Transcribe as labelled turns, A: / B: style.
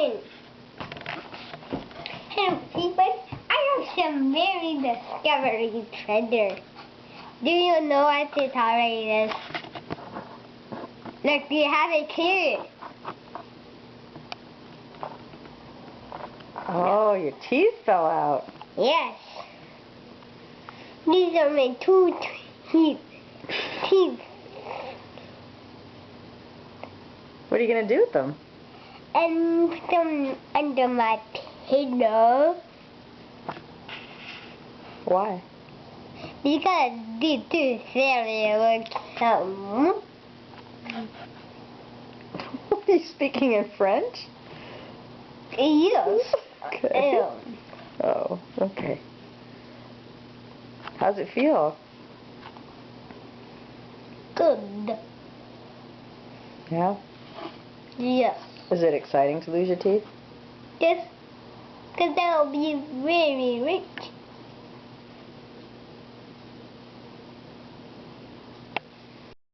A: in. Hello, people. I have some very discovery treasure. Do you know what this already is? Look, you have it here.
B: Oh, your teeth fell out.
A: Yes. These are my two teeth.
B: What are you going to do with them?
A: And put them under my pillow.
B: Why?
A: Because these two very look
B: Are you speaking in French?
A: Yes.
B: Okay. Oh, okay. How's it feel?
A: Good.
B: Yeah?
A: Yes.
B: Is it exciting to lose your teeth?
A: Yes. Because I'll be very rich.